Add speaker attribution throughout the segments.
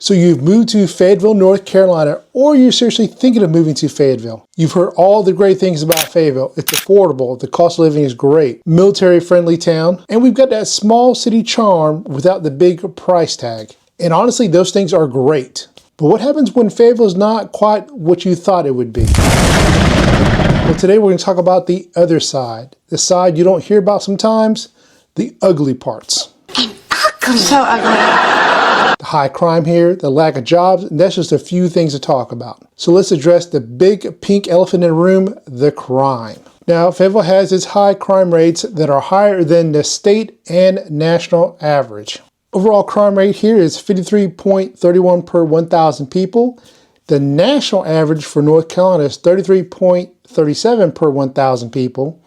Speaker 1: So you've moved to Fayetteville, North Carolina, or you're seriously thinking of moving to Fayetteville. You've heard all the great things about Fayetteville. It's affordable, the cost of living is great, military-friendly town, and we've got that small city charm without the big price tag. And honestly, those things are great. But what happens when Fayetteville is not quite what you thought it would be? Well, today we're going to talk about the other side. The side you don't hear about sometimes, the ugly parts.
Speaker 2: So ugly.
Speaker 1: The high crime here, the lack of jobs, and that's just a few things to talk about. So let's address the big pink elephant in the room, the crime. Now, Fayetteville has its high crime rates that are higher than the state and national average. Overall crime rate here is 53.31 per 1,000 people. The national average for North Carolina is 33.37 per 1,000 people.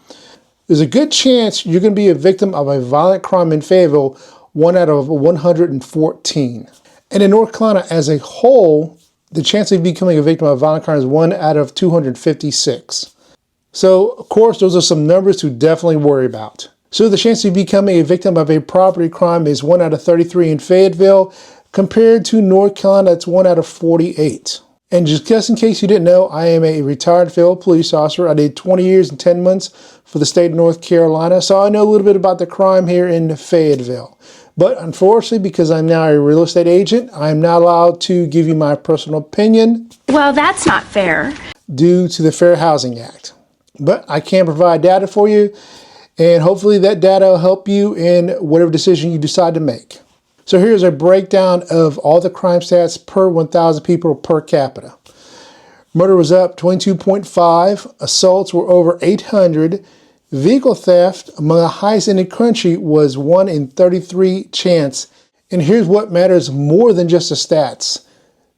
Speaker 1: There's a good chance you're going to be a victim of a violent crime in Fayetteville, 1 out of 114. And in North Carolina as a whole, the chance of becoming a victim of violent crime is 1 out of 256. So, of course, those are some numbers to definitely worry about. So the chance of becoming a victim of a property crime is 1 out of 33 in Fayetteville, compared to North Carolina, that's 1 out of 48. And just in case you didn't know, I am a retired Fayetteville police officer. I did 20 years and 10 months for the state of North Carolina, so I know a little bit about the crime here in Fayetteville. But unfortunately, because I'm now a real estate agent, I'm not allowed to give you my personal opinion.
Speaker 2: Well, that's not fair.
Speaker 1: Due to the Fair Housing Act. But I can provide data for you, and hopefully that data will help you in whatever decision you decide to make. So here's a breakdown of all the crime stats per 1,000 people per capita. Murder was up 22.5, assaults were over 800, vehicle theft, among the highest in the country, was 1 in 33 chance. And here's what matters more than just the stats.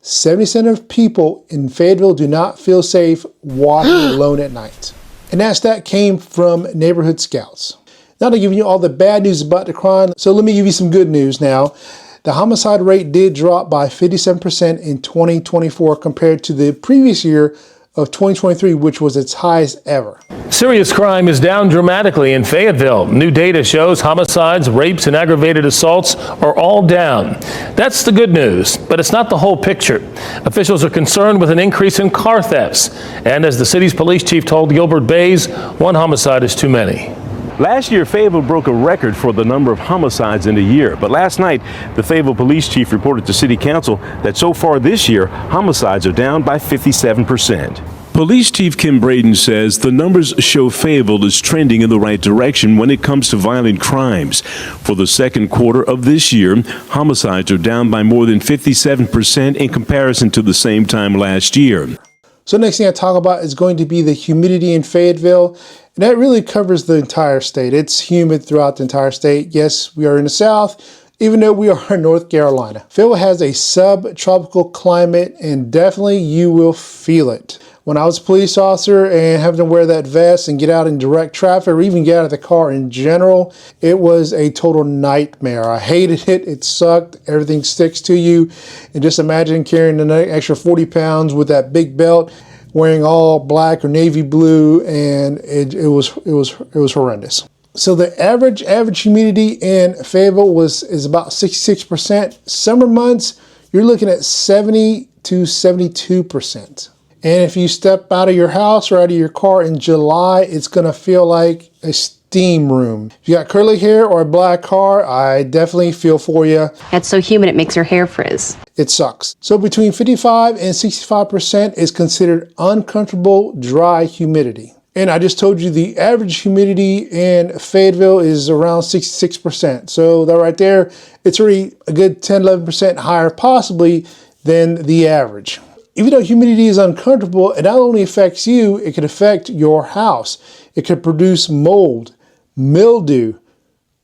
Speaker 1: 70% of people in Fayetteville do not feel safe walking alone at night. And that stat came from Neighborhood Scouts. Now to give you all the bad news about the crime, so let me give you some good news now. The homicide rate did drop by 57% in 2024 compared to the previous year of 2023, which was its highest ever.
Speaker 3: Serious crime is down dramatically in Fayetteville. New data shows homicides, rapes, and aggravated assaults are all down. That's the good news, but it's not the whole picture. Officials are concerned with an increase in car thefts. And as the city's police chief told Gilbert Bays, one homicide is too many.
Speaker 4: Last year, Fayetteville broke a record for the number of homicides in a year. But last night, the Fayetteville police chief reported to City Council that so far this year, homicides are down by 57%.
Speaker 5: Police Chief Kim Braden says the numbers show Fayetteville is trending in the right direction when it comes to violent crimes. For the second quarter of this year, homicides are down by more than 57% in comparison to the same time last year.
Speaker 1: So next thing I talk about is going to be the humidity in Fayetteville. And that really covers the entire state. It's humid throughout the entire state. Yes, we are in the South, even though we are in North Carolina. Fayetteville has a subtropical climate, and definitely you will feel it. When I was a police officer and having to wear that vest and get out in direct traffic or even get out of the car in general, it was a total nightmare. I hated it. It sucked. Everything sticks to you. And just imagine carrying an extra 40 pounds with that big belt, wearing all black or navy blue, and it was horrendous. So the average humidity in Fayetteville is about 66%. Summer months, you're looking at 70 to 72%. And if you step out of your house or out of your car in July, it's going to feel like a steam room. If you got curly hair or a black car, I definitely feel for you.
Speaker 6: It's so humid it makes your hair frizz.
Speaker 1: It sucks. So between 55 and 65% is considered uncomfortable dry humidity. And I just told you the average humidity in Fayetteville is around 66%. So that right there, it's already a good 10-11% higher possibly than the average. Even though humidity is uncomfortable, it not only affects you, it can affect your house. It could produce mold, mildew,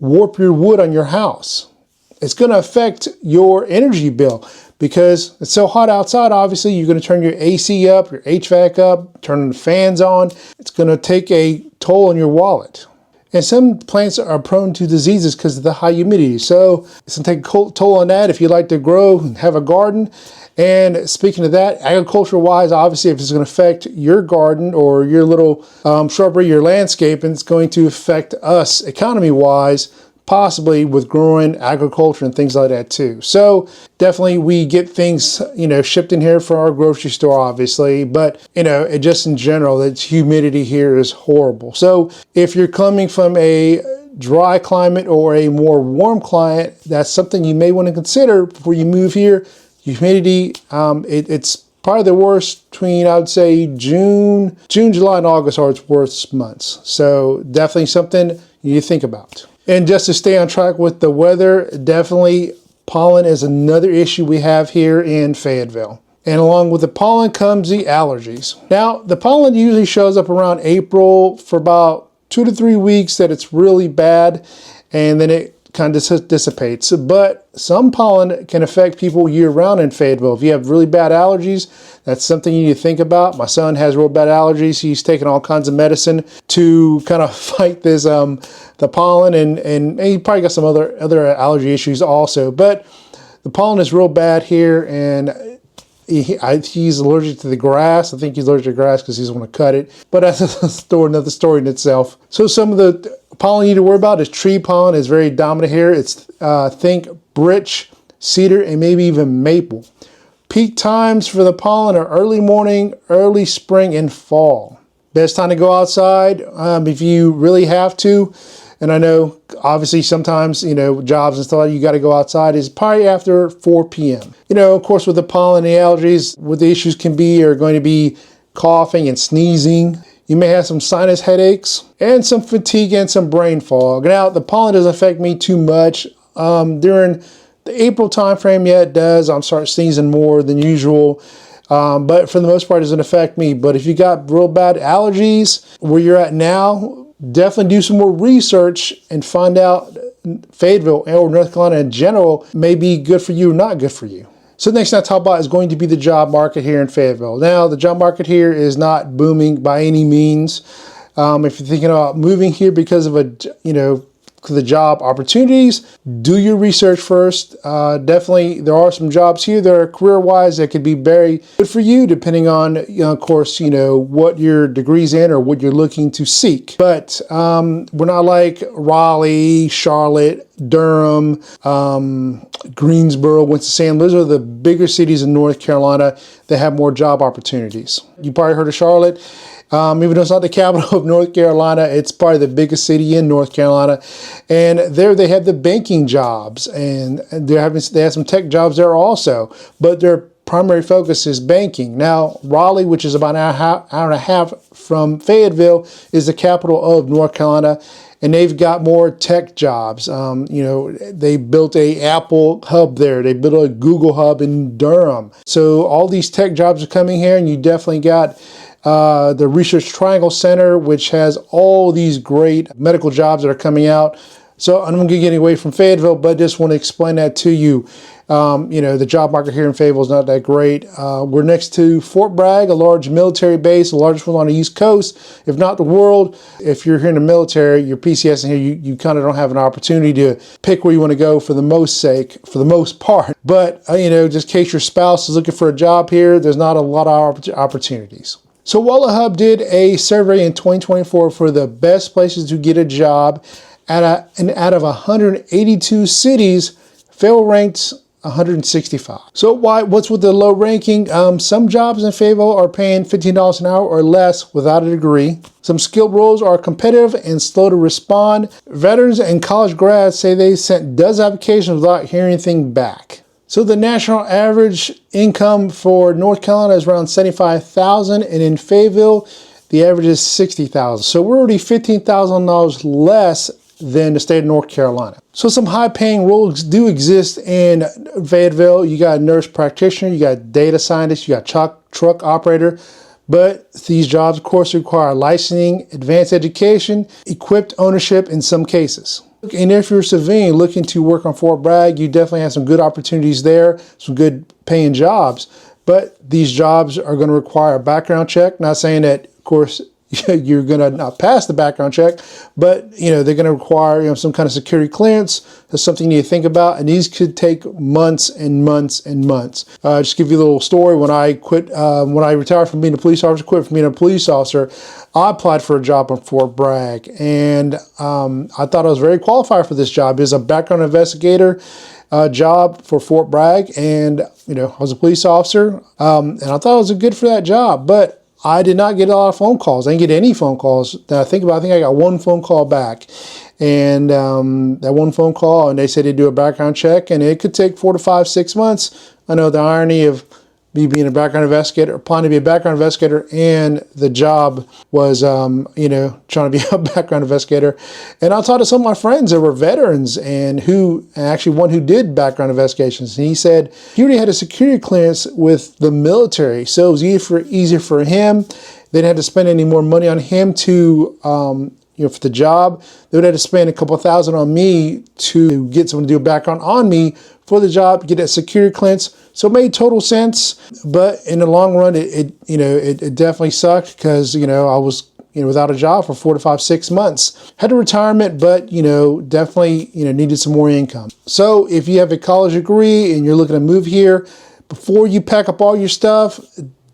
Speaker 1: warp your wood on your house. It's going to affect your energy bill because it's so hot outside. Obviously, you're going to turn your AC up, your HVAC up, turn the fans on. It's going to take a toll on your wallet. And some plants are prone to diseases because of the high humidity. So it's going to take a toll on that if you like to grow and have a garden. And speaking of that, agriculture-wise, obviously, if it's going to affect your garden or your little shrubbery, your landscape, and it's going to affect us economy-wise, possibly with growing agriculture and things like that too. So definitely we get things, shipped in here from our grocery store, obviously, but it just in general, the humidity here is horrible. So if you're coming from a dry climate or a more warm climate, that's something you may want to consider before you move here. Humidity, it's probably the worst between, I would say, June, July, and August are its worst months. So definitely something you need to think about. And just to stay on track with the weather, definitely pollen is another issue we have here in Fayetteville. And along with the pollen comes the allergies. Now, the pollen usually shows up around April for about 2 to 3 weeks that it's really bad, and then it kind of dissipates. But some pollen can affect people year-round in Fayetteville. If you have really bad allergies, that's something you need to think about. My son has real bad allergies. He's taking all kinds of medicine to kind of fight this the pollen, and he probably got some other allergy issues also. But the pollen is real bad here, and he's allergic to the grass. I think he's allergic to grass because he doesn't want to cut it. But that's another story in itself. So some of the pollen you need to worry about is tree pollen. Is very dominant here. It's think birch, cedar, and maybe even maple. Peak times for the pollen are early morning, early spring, and fall. Best time to go outside if you really have to. And I know, obviously, sometimes, jobs and stuff, you got to go outside, is probably after 4 p.m. Of course, with the pollen and the allergies, what the issues are going to be coughing and sneezing. You may have some sinus headaches and some fatigue and some brain fog. Now, the pollen doesn't affect me too much. During the April time frame, yeah, it does. I'm starting sneezing more than usual. But for the most part, it doesn't affect me. But if you got real bad allergies where you're at now, definitely do some more research and find out Fayetteville or North Carolina in general may be good for you or not good for you. So the next thing I talk about is going to be the job market here in Fayetteville. Now, the job market here is not booming by any means. If you're thinking about moving here because of the job opportunities, do your research first. Definitely, there are some jobs here that are career-wise that could be very good for you, depending on, of course, what your degree's in or what you're looking to seek. But we're not like Raleigh, Charlotte, Durham, Greensboro, Winston-Salem. Those are the bigger cities in North Carolina that have more job opportunities. You probably heard of Charlotte. Even though it's not the capital of North Carolina, it's probably the biggest city in North Carolina. And there they have the banking jobs, and they have some tech jobs there also. But their primary focus is banking. Now, Raleigh, which is about an hour and a half from Fayetteville, is the capital of North Carolina. And they've got more tech jobs. They built a Apple hub there. They built a Google hub in Durham. So all these tech jobs are coming here, and you definitely got the Research Triangle Center, which has all these great medical jobs that are coming out. So I'm going to get away from Fayetteville, but just want to explain that to you. The job market here in Fayetteville is not that great. We're next to Fort Bragg, a large military base, the largest one on the East Coast, if not the world. If you're here in the military, you're PCSing here, you kind of don't have an opportunity to pick where you want to go for the most part. But, just in case your spouse is looking for a job here, there's not a lot of opportunities. So Wallet Hub did a survey in 2024 for the best places to get a job, and out of 182 cities, Fayetteville ranked 165. So what's with the low ranking? Some jobs in Fayetteville are paying $15 an hour or less without a degree. Some skilled roles are competitive and slow to respond. Veterans and college grads say they sent dozens of applications without hearing anything back. So the national average income for North Carolina is around $75,000, and in Fayetteville, the average is $60,000. So we're already $15,000 less than the state of North Carolina. So some high-paying roles do exist in Fayetteville. You got a nurse practitioner, you got data scientist, you got truck operator. But these jobs, of course, require licensing, advanced education, equipped ownership in some cases. And if you're a civilian looking to work on Fort Bragg, you definitely have some good opportunities there, some good paying jobs. But these jobs are going to require a background check. Not saying that, of course, you're going to not pass the background check, but they're going to require some kind of security clearance. That's something you need to think about, and these could take months and months and months. Just give you a little story. When I quit, when I retired from being a police officer, quit from being a police officer, I applied for a job in Fort Bragg, and I thought I was very qualified for this job. It's a background investigator job for Fort Bragg, and I was a police officer, and I thought I was good for that job, but I did not get a lot of phone calls. I didn't get any phone calls that I think about. I think I got one phone call back, and that one phone call, and they said they'd do a background check, and it could take 4 to 5, 6 months. I know the irony of me being a background investigator, applying to be a background investigator, and the job was, trying to be a background investigator. And I talked to some of my friends that were veterans, and actually one who did background investigations, and he said he already had a security clearance with the military, so it was easier for him. They didn't have to spend any more money on him to, for the job. They would have to spend a couple $1,000 on me to get someone to do a background on me for the job, get that security clearance. So it made total sense, but in the long run, it definitely sucked because I was without a job for 4 to 5, 6 months. Had a retirement, but definitely needed some more income. So if you have a college degree and you're looking to move here, before you pack up all your stuff,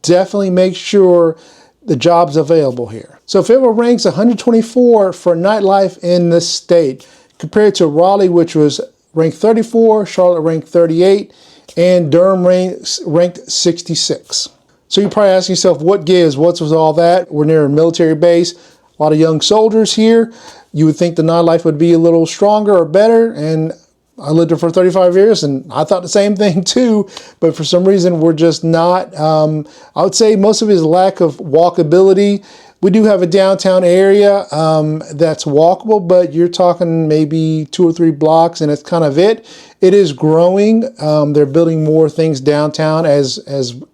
Speaker 1: definitely make sure the job's available here. So Fayetteville ranks 124 for nightlife in the state, compared to Raleigh, which was ranked 34, Charlotte ranked 38, and Durham ranked 66. So you're probably asking yourself, what gives? What's with all that? We're near a military base, a lot of young soldiers here. You would think the nightlife would be a little stronger or better, and I lived there for 35 years, and I thought the same thing too, but for some reason we're just not. I would say most of it is lack of walkability. We do have a downtown area that's walkable, but you're talking maybe 2 or 3 blocks, and that's kind of it. It is growing. They're building more things downtown as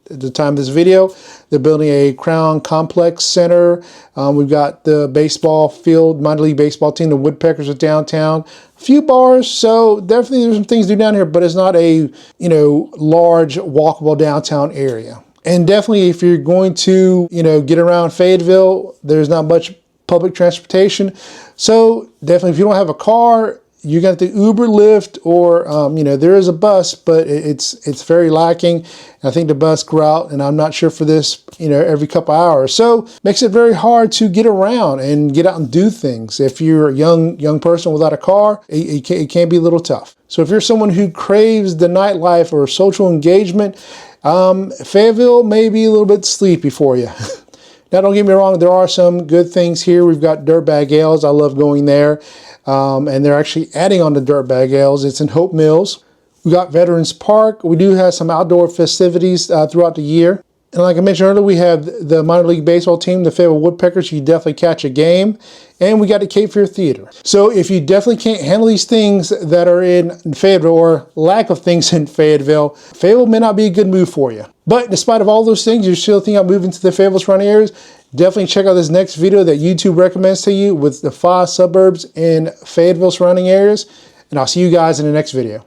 Speaker 1: at the time of this video. They're building a Crown Complex Center. We've got the baseball field, minor league baseball team. The Woodpeckers are downtown. A few bars, so definitely there's some things to do down here, but it's not a large walkable downtown area. And definitely if you're going to, get around Fayetteville, there's not much public transportation. So definitely if you don't have a car, you got the Uber, Lyft, or, there is a bus, but it's very lacking. I think the bus route, and I'm not sure for this, every couple hours. So makes it very hard to get around and get out and do things. If you're a young person without a car, it can be a little tough. So if you're someone who craves the nightlife or social engagement, Fayetteville may be a little bit sleepy for you. Now, don't get me wrong, there are some good things here. We've got Dirtbag Ales. I love going there. And they're actually adding on the Dirtbag Ales. It's in Hope Mills. We got Veterans Park. We do have some outdoor festivities throughout the year. And like I mentioned earlier, we have the minor league baseball team, the Fayetteville Woodpeckers. You definitely catch a game. And we got the Cape Fear Theater. So if you definitely can't handle these things that are in Fayetteville, or lack of things in Fayetteville, Fayetteville may not be a good move for you. But despite of all those things, you're still thinking about moving to the Fayetteville surrounding areas, definitely check out this next video that YouTube recommends to you with the 5 suburbs in Fayetteville surrounding areas. And I'll see you guys in the next video.